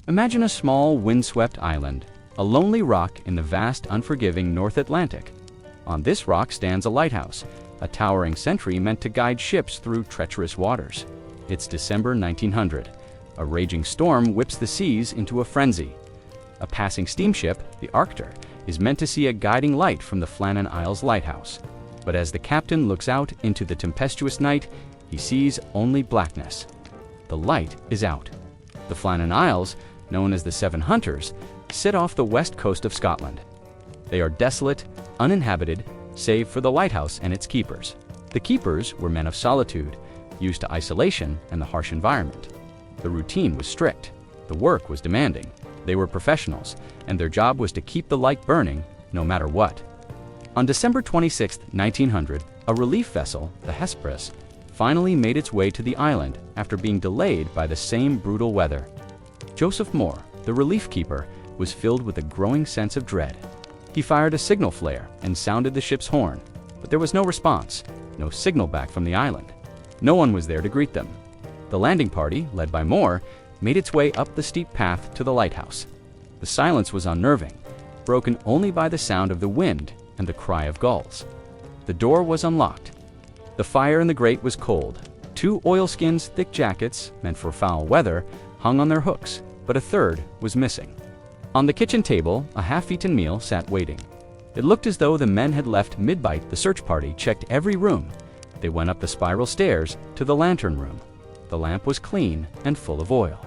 Imagine a small, windswept island, a lonely rock in the vast, unforgiving North Atlantic. On this rock stands a lighthouse, a towering sentry meant to guide ships through treacherous waters. It's December 1900. A raging storm whips the seas into a frenzy. A passing steamship, the Arctur, is meant to see a guiding light from the Flannan Isles Lighthouse. But as the captain looks out into the tempestuous night, he sees only blackness. The light is out. The Flannan Isles, known as the Seven Hunters, sit off the west coast of Scotland. They are desolate, uninhabited, save for the lighthouse and its keepers. The keepers were men of solitude, used to isolation and the harsh environment. The routine was strict. The work was demanding. They were professionals, and their job was to keep the light burning no matter what. On December 26, 1900, a relief vessel, the Hesperus, finally made its way to the island after being delayed by the same brutal weather. Joseph Moore, the relief keeper, was filled with a growing sense of dread. He fired a signal flare and sounded the ship's horn, but there was no response, no signal back from the island. No one was there to greet them. The landing party, led by Moore, made its way up the steep path to the lighthouse. The silence was unnerving, broken only by the sound of the wind and the cry of gulls. The door was unlocked. The fire in the grate was cold. 2 oilskins thick jackets, meant for foul weather, hung on their hooks, but a third was missing. On the kitchen table, a half-eaten meal sat waiting. It looked as though the men had left mid-bite. The search party checked every room. They went up the spiral stairs to the lantern room. The lamp was clean and full of oil.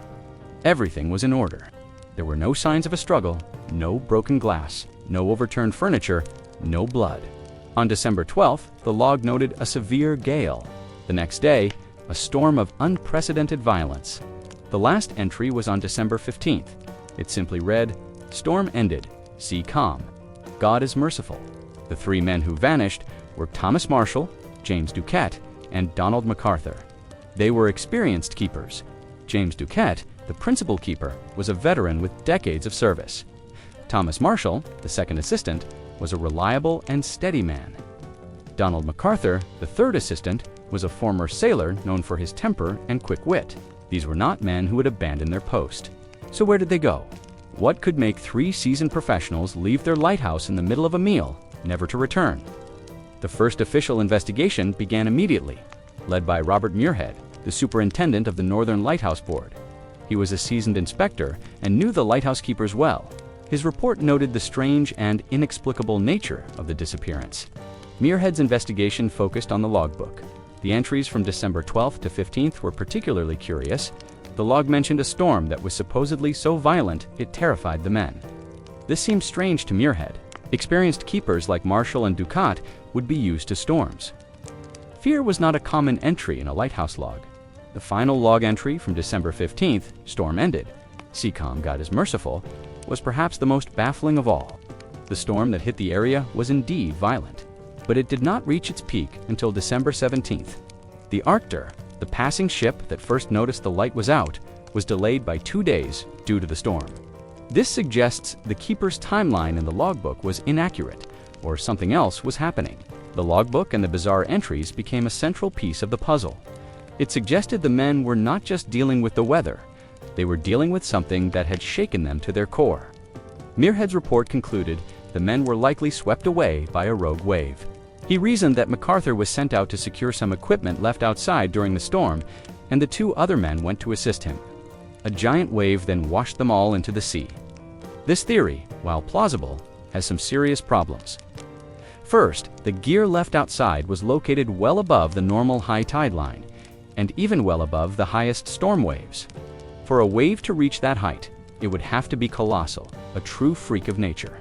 Everything was in order. There were no signs of a struggle, no broken glass, no overturned furniture, no blood. On December 12th, the log noted a severe gale. The next day, a storm of unprecedented violence. The last entry was on December 15th. It simply read, "Storm ended, sea calm. God is merciful." The 3 men who vanished were Thomas Marshall, James Ducat, and Donald Macarthur. They were experienced keepers. James Ducat, the principal keeper, was a veteran with decades of service. Thomas Marshall, the second assistant, was a reliable and steady man. Donald Macarthur, the third assistant, was a former sailor known for his temper and quick wit. These were not men who had abandoned their post. So where did they go? What could make 3 seasoned professionals leave their lighthouse in the middle of a meal, never to return? The first official investigation began immediately, led by Robert Muirhead, the superintendent of the Northern Lighthouse Board. He was a seasoned inspector and knew the lighthouse keepers well. His report noted the strange and inexplicable nature of the disappearance. Muirhead's investigation focused on the logbook. The entries from December 12th to 15th were particularly curious. The log mentioned a storm that was supposedly so violent it terrified the men. This seemed strange to Muirhead. Experienced keepers like Marshall and Ducat would be used to storms. Fear was not a common entry in a lighthouse log. The final log entry from December 15th, "Storm ended, sea calm, God is merciful," was perhaps the most baffling of all. The storm that hit the area was indeed violent, but it did not reach its peak until December 17th. The Arctur, the passing ship that first noticed the light was out, was delayed by 2 days due to the storm. This suggests the keeper's timeline in the logbook was inaccurate, or something else was happening. The logbook and the bizarre entries became a central piece of the puzzle. It suggested the men were not just dealing with the weather, they were dealing with something that had shaken them to their core. Muirhead's report concluded the men were likely swept away by a rogue wave. He reasoned that Macarthur was sent out to secure some equipment left outside during the storm, and the 2 other men went to assist him. A giant wave then washed them all into the sea. This theory, while plausible, has some serious problems. First, the gear left outside was located well above the normal high tide line, and even well above the highest storm waves. For a wave to reach that height, it would have to be colossal, a true freak of nature.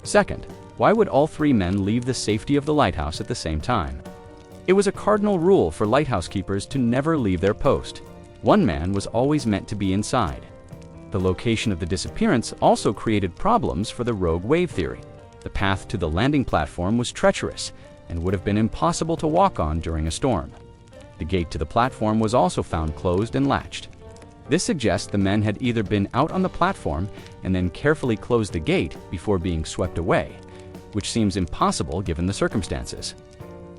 Second, why would all 3 men leave the safety of the lighthouse at the same time? It was a cardinal rule for lighthouse keepers to never leave their post. One man was always meant to be inside. The location of the disappearance also created problems for the rogue wave theory. The path to the landing platform was treacherous and would have been impossible to walk on during a storm. The gate to the platform was also found closed and latched. This suggests the men had either been out on the platform and then carefully closed the gate before being swept away, which seems impossible given the circumstances.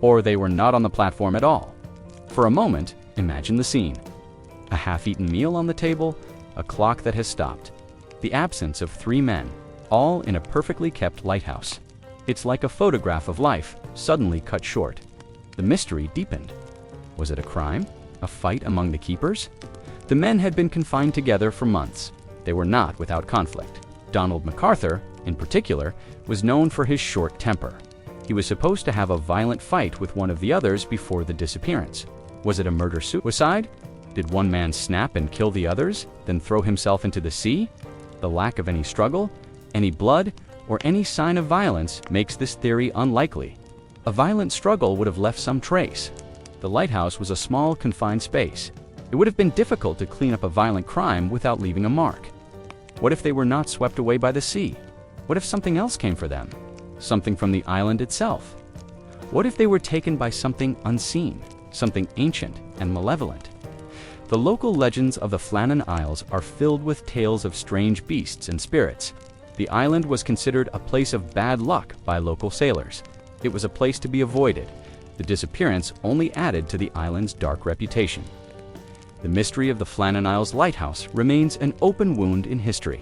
Or they were not on the platform at all. For a moment, imagine the scene. A half-eaten meal on the table, a clock that has stopped. The absence of 3 men, all in a perfectly kept lighthouse. It's like a photograph of life, suddenly cut short. The mystery deepened. Was it a crime? A fight among the keepers? The men had been confined together for months. They were not without conflict. Donald Macarthur, in particular, was known for his short temper. He was supposed to have a violent fight with one of the others before the disappearance. Was it a murder-suicide? Did one man snap and kill the others, then throw himself into the sea? The lack of any struggle, any blood, or any sign of violence makes this theory unlikely. A violent struggle would have left some trace. The lighthouse was a small, confined space. It would have been difficult to clean up a violent crime without leaving a mark. What if they were not swept away by the sea? What if something else came for them? Something from the island itself? What if they were taken by something unseen, something ancient and malevolent? The local legends of the Flannan Isles are filled with tales of strange beasts and spirits. The island was considered a place of bad luck by local sailors. It was a place to be avoided. The disappearance only added to the island's dark reputation. The mystery of the Flannan Isles Lighthouse remains an open wound in history.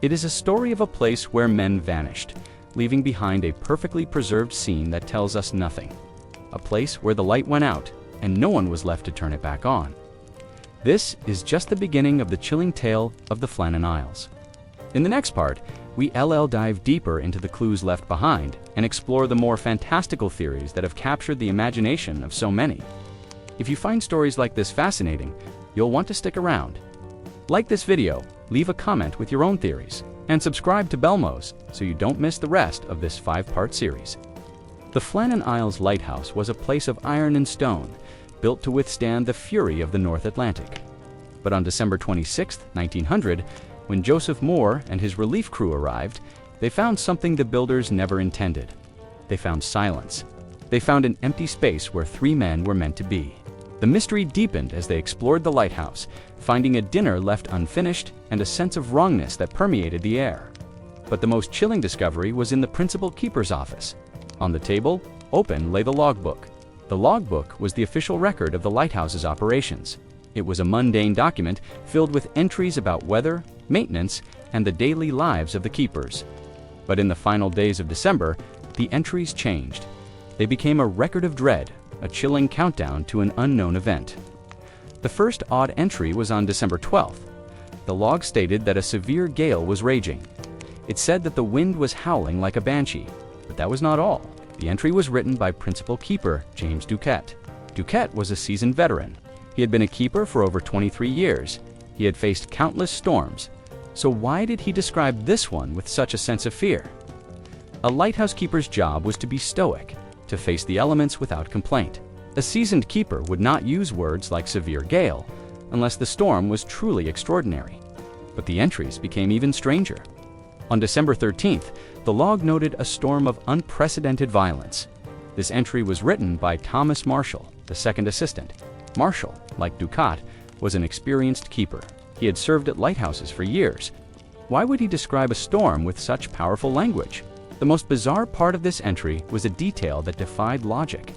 It is a story of a place where men vanished, leaving behind a perfectly preserved scene that tells us nothing. A place where the light went out and no one was left to turn it back on. This is just the beginning of the chilling tale of the Flannan Isles. In the next part, we dive deeper into the clues left behind and explore the more fantastical theories that have captured the imagination of so many. If you find stories like this fascinating, you'll want to stick around. Like this video, leave a comment with your own theories, and subscribe to Belmoze so you don't miss the rest of this 5-part series. The Flannan Isles Lighthouse was a place of iron and stone, built to withstand the fury of the North Atlantic. But on December 26, 1900, when Joseph Moore and his relief crew arrived, they found something the builders never intended. They found silence. They found an empty space where 3 men were meant to be. The mystery deepened as they explored the lighthouse, finding a dinner left unfinished and a sense of wrongness that permeated the air. But the most chilling discovery was in the principal keeper's office. On the table, open, lay the logbook. The logbook was the official record of the lighthouse's operations. It was a mundane document filled with entries about weather, maintenance, and the daily lives of the keepers. But in the final days of December, the entries changed. They became a record of dread, a chilling countdown to an unknown event. The first odd entry was on December 12th. The log stated that a severe gale was raging. It said that the wind was howling like a banshee, but that was not all. The entry was written by principal keeper James Ducat. Ducat was a seasoned veteran. He had been a keeper for over 23 years. He had faced countless storms. So why did he describe this one with such a sense of fear? A lighthouse keeper's job was to be stoic, to face the elements without complaint. A seasoned keeper would not use words like severe gale unless the storm was truly extraordinary. But the entries became even stranger. On December 13th, the log noted a storm of unprecedented violence. This entry was written by Thomas Marshall, the second assistant. Marshall, like Ducat, was an experienced keeper. He had served at lighthouses for years. Why would he describe a storm with such powerful language? The most bizarre part of this entry was a detail that defied logic.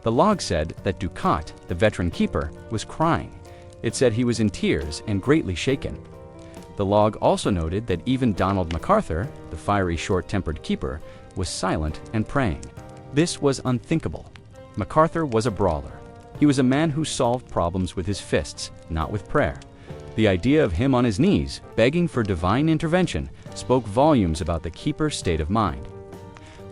The log said that Ducat, the veteran keeper, was crying. It said he was in tears and greatly shaken. The log also noted that even Donald Macarthur, the fiery, short-tempered keeper, was silent and praying. This was unthinkable. Macarthur was a brawler. He was a man who solved problems with his fists, not with prayer. The idea of him on his knees, begging for divine intervention, spoke volumes about the keeper's state of mind.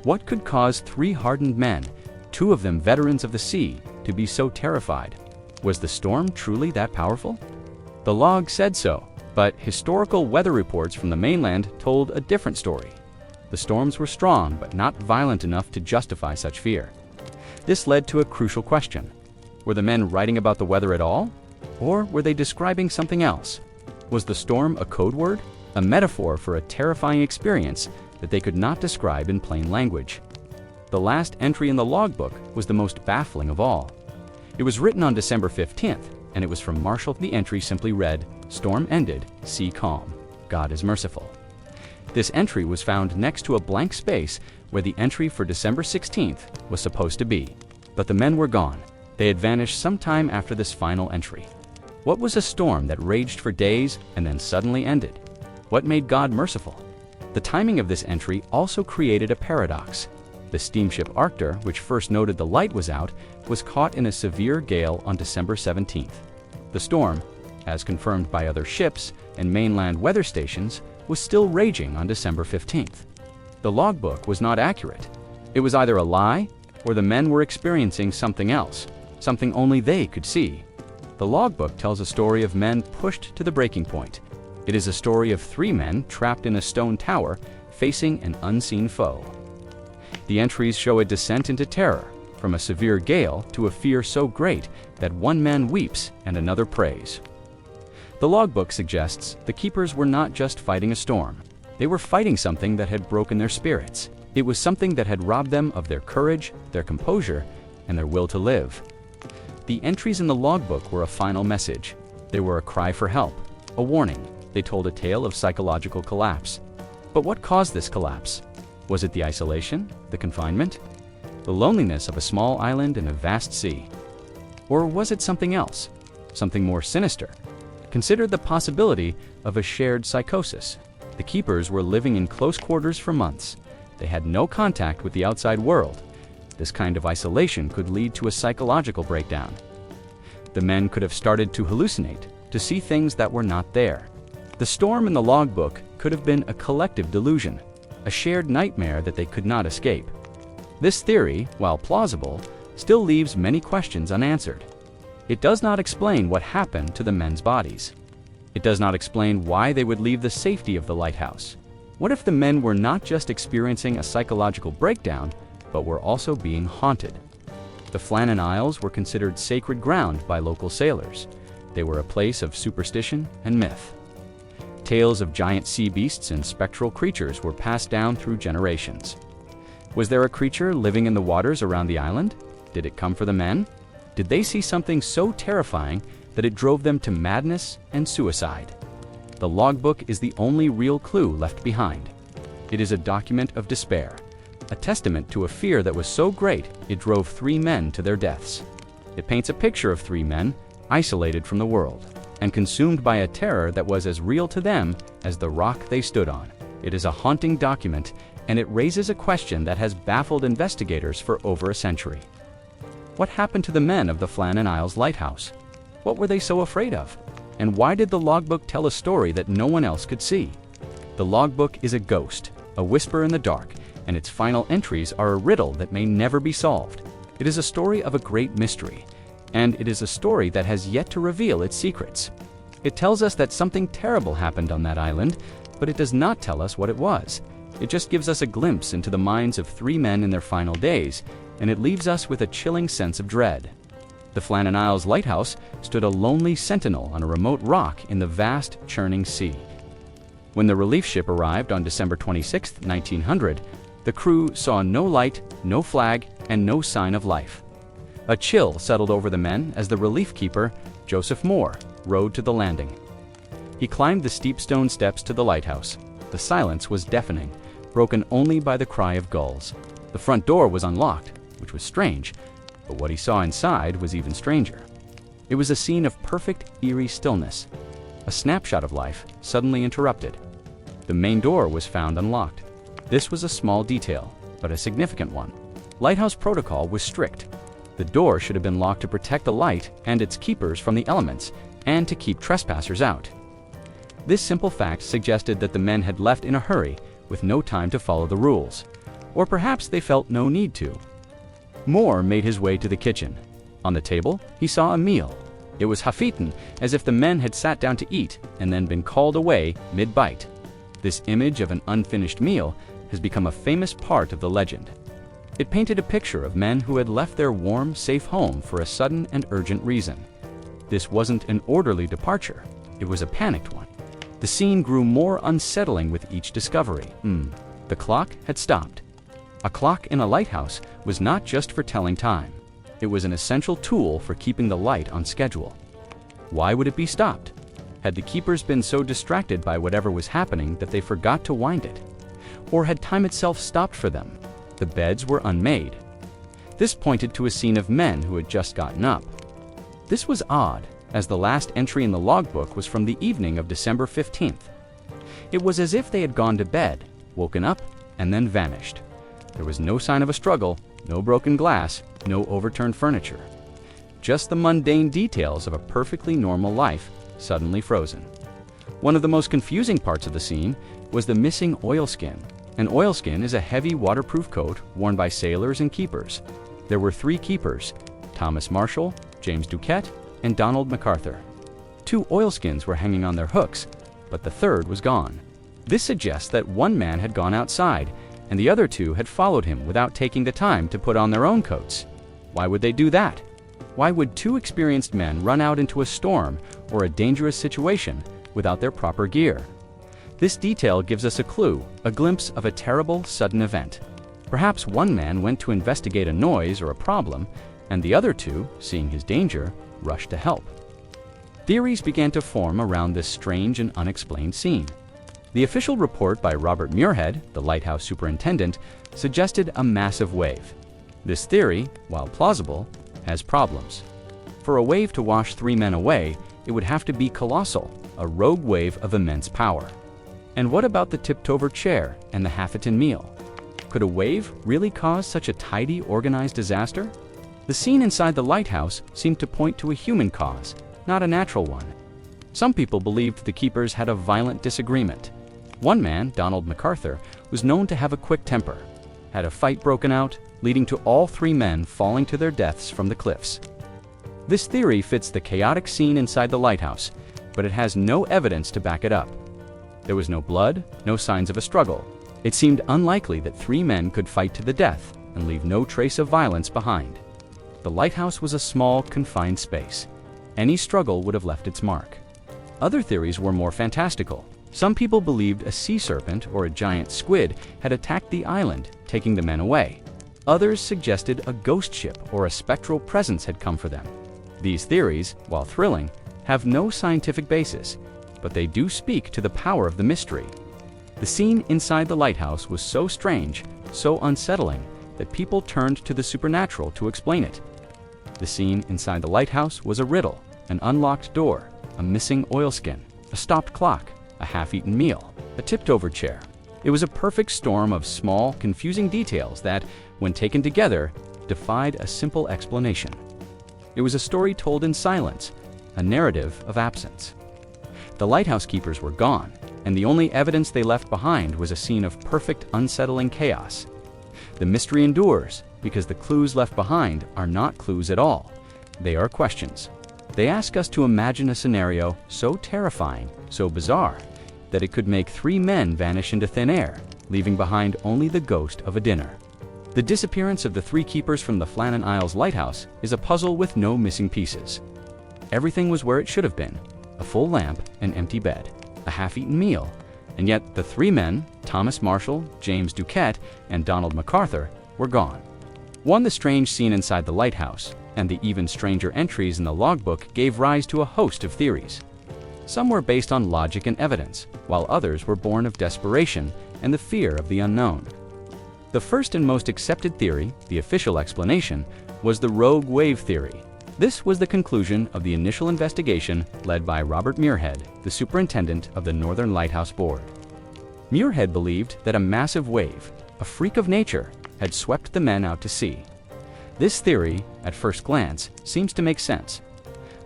What could cause 3 hardened men, 2 of them veterans of the sea, to be so terrified? Was the storm truly that powerful? The log said so, but historical weather reports from the mainland told a different story. The storms were strong but not violent enough to justify such fear. This led to a crucial question. Were the men writing about the weather at all? Or were they describing something else? Was the storm a code word, a metaphor for a terrifying experience that they could not describe in plain language? The last entry in the logbook was the most baffling of all. It was written on December 15th, and it was from Marshall. The entry simply read, "Storm ended, sea calm. God is merciful." This entry was found next to a blank space where the entry for December 16th was supposed to be. But the men were gone. They had vanished sometime after this final entry. What was a storm that raged for days and then suddenly ended? What made God merciful? The timing of this entry also created a paradox. The steamship Arctur, which first noted the light was out, was caught in a severe gale on December 17th. The storm, as confirmed by other ships and mainland weather stations, was still raging on December 15th. The logbook was not accurate. It was either a lie or the men were experiencing something else, something only they could see. The logbook tells a story of men pushed to the breaking point. It is a story of 3 men trapped in a stone tower facing an unseen foe. The entries show a descent into terror, from a severe gale to a fear so great that one man weeps and another prays. The logbook suggests the keepers were not just fighting a storm. They were fighting something that had broken their spirits. It was something that had robbed them of their courage, their composure, and their will to live. The entries in the logbook were a final message. They were a cry for help, a warning. They told a tale of psychological collapse. But what caused this collapse? Was it the isolation, the confinement, the loneliness of a small island in a vast sea? Or was it something else, something more sinister? Consider the possibility of a shared psychosis. The keepers were living in close quarters for months. They had no contact with the outside world. This kind of isolation could lead to a psychological breakdown. The men could have started to hallucinate, to see things that were not there. The storm in the logbook could have been a collective delusion, a shared nightmare that they could not escape. This theory, while plausible, still leaves many questions unanswered. It does not explain what happened to the men's bodies. It does not explain why they would leave the safety of the lighthouse. What if the men were not just experiencing a psychological breakdown, but were also being haunted? The Flannan Isles were considered sacred ground by local sailors. They were a place of superstition and myth. Tales of giant sea beasts and spectral creatures were passed down through generations. Was there a creature living in the waters around the island? Did it come for the men? Did they see something so terrifying that it drove them to madness and suicide? The logbook is the only real clue left behind. It is a document of despair, a testament to a fear that was so great it drove 3 men to their deaths. It paints a picture of 3 men, isolated from the world, and consumed by a terror that was as real to them as the rock they stood on. It is a haunting document, and it raises a question that has baffled investigators for over a century. What happened to the men of the Flannan Isles Lighthouse? What were they so afraid of? And why did the logbook tell a story that no one else could see? The logbook is a ghost, a whisper in the dark, and its final entries are a riddle that may never be solved. It is a story of a great mystery, and it is a story that has yet to reveal its secrets. It tells us that something terrible happened on that island, but it does not tell us what it was. It just gives us a glimpse into the minds of 3 men in their final days, and it leaves us with a chilling sense of dread. The Flannan Isles Lighthouse stood a lonely sentinel on a remote rock in the vast, churning sea. When the relief ship arrived on December 26, 1900, the crew saw no light, no flag, and no sign of life. A chill settled over the men as the relief keeper, Joseph Moore, rowed to the landing. He climbed the steep stone steps to the lighthouse. The silence was deafening, broken only by the cry of gulls. The front door was unlocked, which was strange, but what he saw inside was even stranger. It was a scene of perfect, eerie stillness, a snapshot of life suddenly interrupted. The main door was found unlocked. This was a small detail, but a significant one. Lighthouse protocol was strict. The door should have been locked to protect the light and its keepers from the elements, and to keep trespassers out. This simple fact suggested that the men had left in a hurry, with no time to follow the rules. Or perhaps they felt no need to. Moore made his way to the kitchen. On the table, he saw a meal. It was half-eaten, as if the men had sat down to eat and then been called away mid-bite. This image of an unfinished meal has become a famous part of the legend. It painted a picture of men who had left their warm, safe home for a sudden and urgent reason. This wasn't an orderly departure. It was a panicked one. The scene grew more unsettling with each discovery. The clock had stopped. A clock in a lighthouse was not just for telling time. It was an essential tool for keeping the light on schedule. Why would it be stopped? Had the keepers been so distracted by whatever was happening that they forgot to wind it? Or had time itself stopped for them? The beds were unmade. This pointed to a scene of men who had just gotten up. This was odd, as the last entry in the logbook was from the evening of December 15th. It was as if they had gone to bed, woken up, and then vanished. There was no sign of a struggle, no broken glass, no overturned furniture. Just the mundane details of a perfectly normal life, suddenly frozen. One of the most confusing parts of the scene was the missing oilskin. An oilskin is a heavy waterproof coat worn by sailors and keepers. There were 3 keepers: Thomas Marshall, James Ducat, and Donald Macarthur. 2 oilskins were hanging on their hooks, but the third was gone. This suggests that one man had gone outside, and the other 2 had followed him without taking the time to put on their own coats. Why would they do that? Why would 2 experienced men run out into a storm or a dangerous situation without their proper gear? This detail gives us a clue, a glimpse of a terrible, sudden event. Perhaps one man went to investigate a noise or a problem, and the other 2, seeing his danger, rushed to help. Theories began to form around this strange and unexplained scene. The official report by Robert Muirhead, the lighthouse superintendent, suggested a massive wave. This theory, while plausible, has problems. For a wave to wash 3 men away, it would have to be colossal, a rogue wave of immense power. And what about the tipped-over chair and the half-eaten meal? Could a wave really cause such a tidy, organized disaster? The scene inside the lighthouse seemed to point to a human cause, not a natural one. Some people believed the keepers had a violent disagreement. One man, Donald Macarthur, was known to have a quick temper. Had a fight broken out, leading to all 3 men falling to their deaths from the cliffs. This theory fits the chaotic scene inside the lighthouse, but it has no evidence to back it up. There was no blood, no signs of a struggle. It seemed unlikely that 3 men could fight to the death and leave no trace of violence behind. The lighthouse was a small, confined space. Any struggle would have left its mark. Other theories were more fantastical. Some people believed a sea serpent or a giant squid had attacked the island, taking the men away. Others suggested a ghost ship or a spectral presence had come for them. These theories, while thrilling, have no scientific basis, but they do speak to the power of the mystery. The scene inside the lighthouse was so strange, so unsettling, that people turned to the supernatural to explain it. The scene inside the lighthouse was a riddle, an unlocked door, a missing oilskin, a stopped clock, a half-eaten meal, a tipped-over chair. It was a perfect storm of small, confusing details that, when taken together, defied a simple explanation. It was a story told in silence, a narrative of absence. The lighthouse keepers were gone, and the only evidence they left behind was a scene of perfect, unsettling chaos. The mystery endures because the clues left behind are not clues at all. They are questions. They ask us to imagine a scenario so terrifying, so bizarre, that it could make 3 men vanish into thin air, leaving behind only the ghost of a dinner. The disappearance of the 3 keepers from the Flannan Isles Lighthouse is a puzzle with no missing pieces. Everything was where it should have been: a full lamp, an empty bed, a half-eaten meal, and yet the 3 men, Thomas Marshall, James Ducat, and Donald Macarthur, were gone. The strange scene inside the lighthouse and the even stranger entries in the logbook gave rise to a host of theories. Some were based on logic and evidence, while others were born of desperation and the fear of the unknown. The first and most accepted theory, the official explanation, was the rogue wave theory. This was the conclusion of the initial investigation led by Robert Muirhead, the superintendent of the Northern Lighthouse Board. Muirhead believed that a massive wave, a freak of nature, had swept the men out to sea. This theory, at first glance, seems to make sense.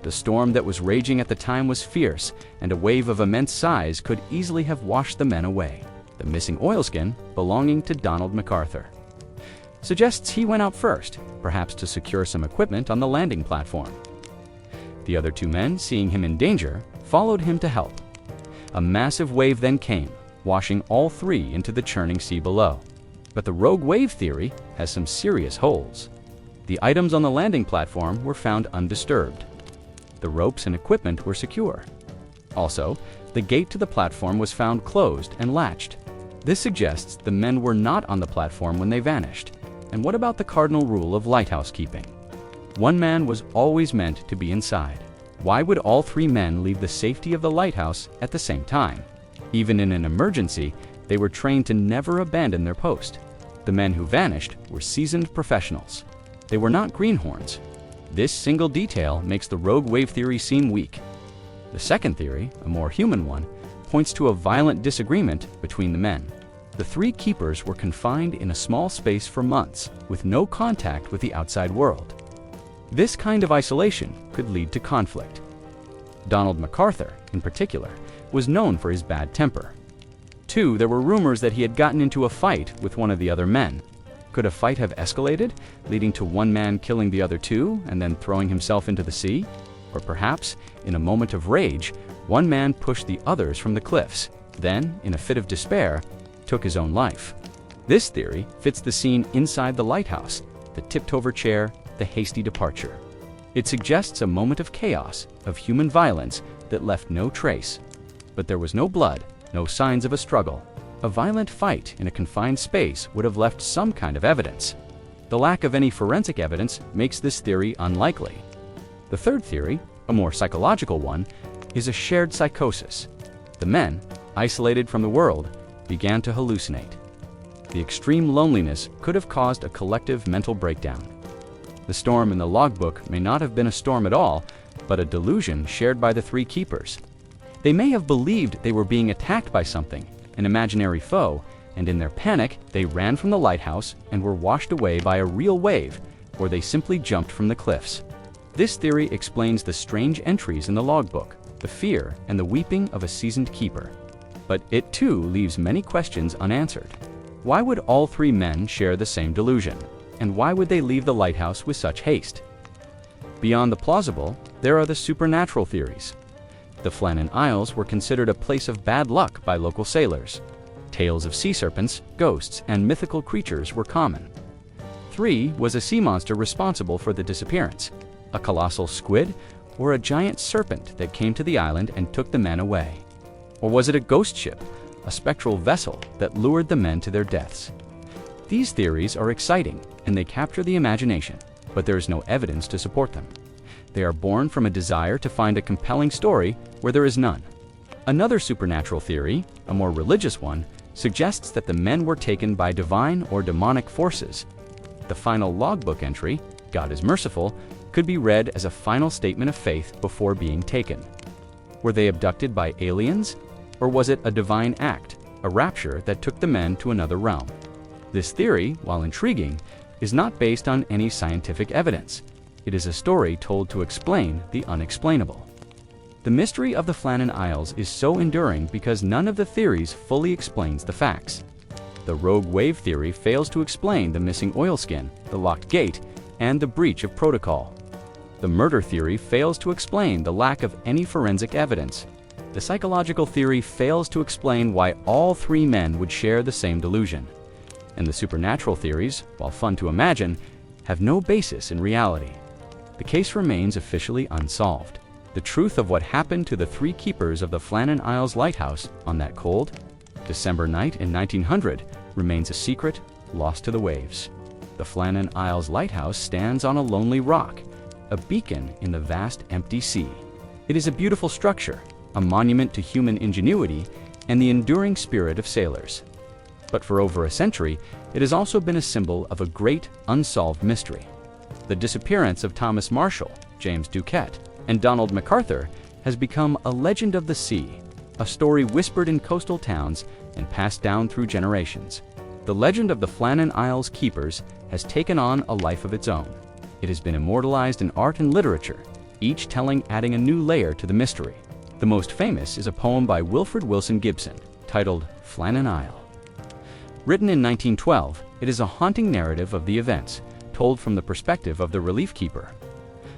The storm that was raging at the time was fierce, and a wave of immense size could easily have washed the men away. The missing oilskin, belonging to Donald Macarthur, suggests he went out first, perhaps to secure some equipment on the landing platform. The other 2 men, seeing him in danger, followed him to help. A massive wave then came, washing all 3 into the churning sea below. But the rogue wave theory has some serious holes. The items on the landing platform were found undisturbed. The ropes and equipment were secure. Also, the gate to the platform was found closed and latched. This suggests the men were not on the platform when they vanished. And what about the cardinal rule of lighthouse keeping? One man was always meant to be inside. Why would all 3 men leave the safety of the lighthouse at the same time? Even in an emergency, they were trained to never abandon their post. The men who vanished were seasoned professionals. They were not greenhorns. This single detail makes the rogue wave theory seem weak. The second theory, a more human one, points to a violent disagreement between the men. The three keepers were confined in a small space for months, with no contact with the outside world. This kind of isolation could lead to conflict. Donald Macarthur, in particular, was known for his bad temper. 2, there were rumors that he had gotten into a fight with one of the other men. Could a fight have escalated, leading to one man killing the other 2 and then throwing himself into the sea? Or perhaps, in a moment of rage, one man pushed the others from the cliffs, then, in a fit of despair, took his own life. This theory fits the scene inside the lighthouse, the tipped-over chair, the hasty departure. It suggests a moment of chaos, of human violence that left no trace. But there was no blood, no signs of a struggle. A violent fight in a confined space would have left some kind of evidence. The lack of any forensic evidence makes this theory unlikely. The third theory, a more psychological one, is a shared psychosis. The men, isolated from the world, began to hallucinate. The extreme loneliness could have caused a collective mental breakdown. The storm in the logbook may not have been a storm at all, but a delusion shared by the three keepers. They may have believed they were being attacked by something, an imaginary foe, and in their panic, they ran from the lighthouse and were washed away by a real wave, or they simply jumped from the cliffs. This theory explains the strange entries in the logbook, the fear and the weeping of a seasoned keeper. But it too leaves many questions unanswered. Why would all three men share the same delusion? And why would they leave the lighthouse with such haste? Beyond the plausible, there are the supernatural theories. The Flannan Isles were considered a place of bad luck by local sailors. Tales of sea serpents, ghosts, and mythical creatures were common. 3 was a sea monster responsible for the disappearance, a colossal squid, or a giant serpent that came to the island and took the men away. Or was it a ghost ship, a spectral vessel that lured the men to their deaths? These theories are exciting and they capture the imagination, but there is no evidence to support them. They are born from a desire to find a compelling story where there is none. Another supernatural theory, a more religious one, suggests that the men were taken by divine or demonic forces. The final logbook entry, "God is merciful," could be read as a final statement of faith before being taken. Were they abducted by aliens? Or was it a divine act, a rapture that took the men to another realm? This theory, while intriguing, is not based on any scientific evidence. It is a story told to explain the unexplainable. The mystery of the Flannan Isles is so enduring because none of the theories fully explains the facts. The rogue wave theory fails to explain the missing oilskin, the locked gate, and the breach of protocol. The murder theory fails to explain the lack of any forensic evidence. The psychological theory fails to explain why all three men would share the same delusion. And the supernatural theories, while fun to imagine, have no basis in reality. The case remains officially unsolved. The truth of what happened to the three keepers of the Flannan Isles Lighthouse on that cold December night in 1900 remains a secret lost to the waves. The Flannan Isles Lighthouse stands on a lonely rock, a beacon in the vast empty sea. It is a beautiful structure, a monument to human ingenuity and the enduring spirit of sailors. But for over a century, it has also been a symbol of a great unsolved mystery. The disappearance of Thomas Marshall, James Ducat, and Donald Macarthur has become a legend of the sea, a story whispered in coastal towns and passed down through generations. The legend of the Flannan Isles keepers has taken on a life of its own. It has been immortalized in art and literature, each telling adding a new layer to the mystery. The most famous is a poem by Wilfred Wilson Gibson, titled Flannan Isle. Written in 1912, it is a haunting narrative of the events, told from the perspective of the relief keeper.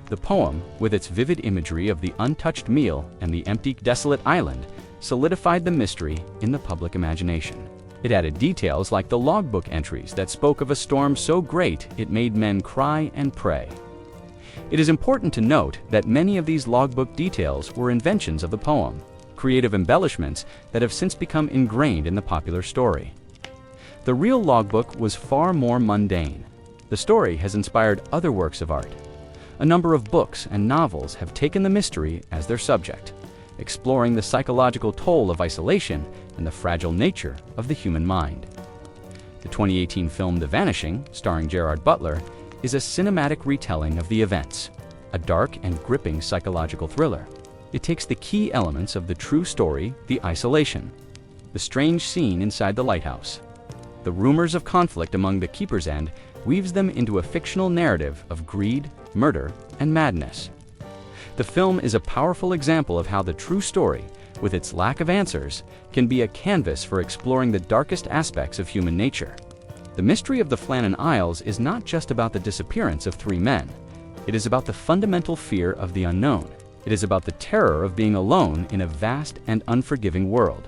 The poem, with its vivid imagery of the untouched meal and the empty, desolate island, solidified the mystery in the public imagination. It added details like the logbook entries that spoke of a storm so great it made men cry and pray. It is important to note that many of these logbook details were inventions of the poem, creative embellishments that have since become ingrained in the popular story. The real logbook was far more mundane. The story has inspired other works of art. A number of books and novels have taken the mystery as their subject, exploring the psychological toll of isolation and the fragile nature of the human mind. The 2018 film The Vanishing, starring Gerard Butler, is a cinematic retelling of the events. a dark and gripping psychological thriller. It takes the key elements of the true story, the isolation, the strange scene inside the lighthouse, the rumors of conflict among the keepers, and weaves them into a fictional narrative of greed, murder, and madness. The film is a powerful example of how the true story, with its lack of answers, can be a canvas for exploring the darkest aspects of human nature. The mystery of the Flannan Isles is not just about the disappearance of 3 men. It is about the fundamental fear of the unknown. It is about the terror of being alone in a vast and unforgiving world.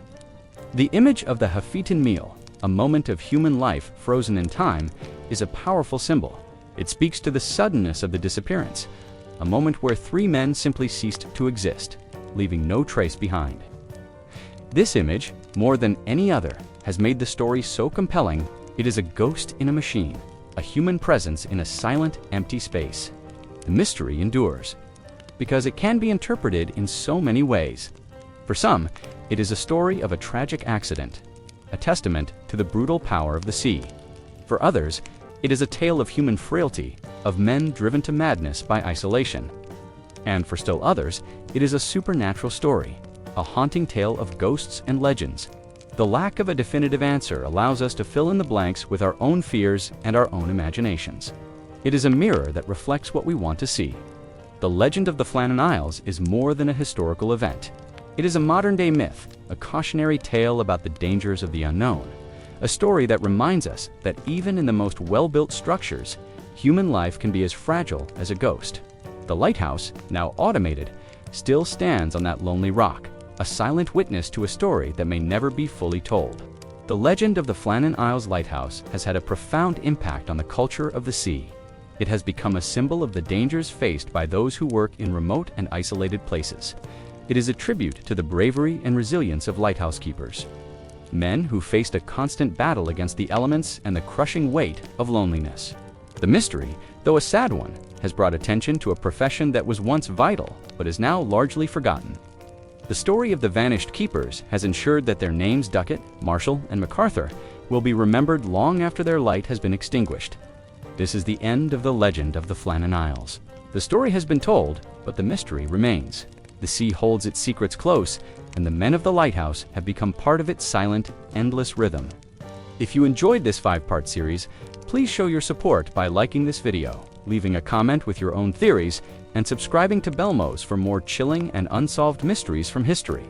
The image of the Hafetan meal, a moment of human life frozen in time, is a powerful symbol. It speaks to the suddenness of the disappearance, a moment where 3 men simply ceased to exist, leaving no trace behind. This image, more than any other, has made the story so compelling. It is a ghost in a machine, a human presence in a silent, empty space. The mystery endures, because it can be interpreted in so many ways. For some, it is a story of a tragic accident, a testament to the brutal power of the sea. For others, it is a tale of human frailty, of men driven to madness by isolation. And for still others, it is a supernatural story, a haunting tale of ghosts and legends. The lack of a definitive answer allows us to fill in the blanks with our own fears and our own imaginations. It is a mirror that reflects what we want to see. The legend of the Flannan Isles is more than a historical event. It is a modern-day myth, a cautionary tale about the dangers of the unknown, a story that reminds us that even in the most well-built structures, human life can be as fragile as a ghost. The lighthouse, now automated, still stands on that lonely rock, a silent witness to a story that may never be fully told. The legend of the Flannan Isles Lighthouse has had a profound impact on the culture of the sea. It has become a symbol of the dangers faced by those who work in remote and isolated places. It is a tribute to the bravery and resilience of lighthouse keepers, men who faced a constant battle against the elements and the crushing weight of loneliness. The mystery, though a sad one, has brought attention to a profession that was once vital but is now largely forgotten. The story of the vanished keepers has ensured that their names, Ducat, Marshall, and Macarthur, will be remembered long after their light has been extinguished. This is the end of the legend of the Flannan Isles. The story has been told, but the mystery remains. The sea holds its secrets close, and the men of the lighthouse have become part of its silent, endless rhythm. If you enjoyed this 5-part series, please show your support by liking this video, leaving a comment with your own theories, and subscribing to Belmoze for more chilling and unsolved mysteries from history.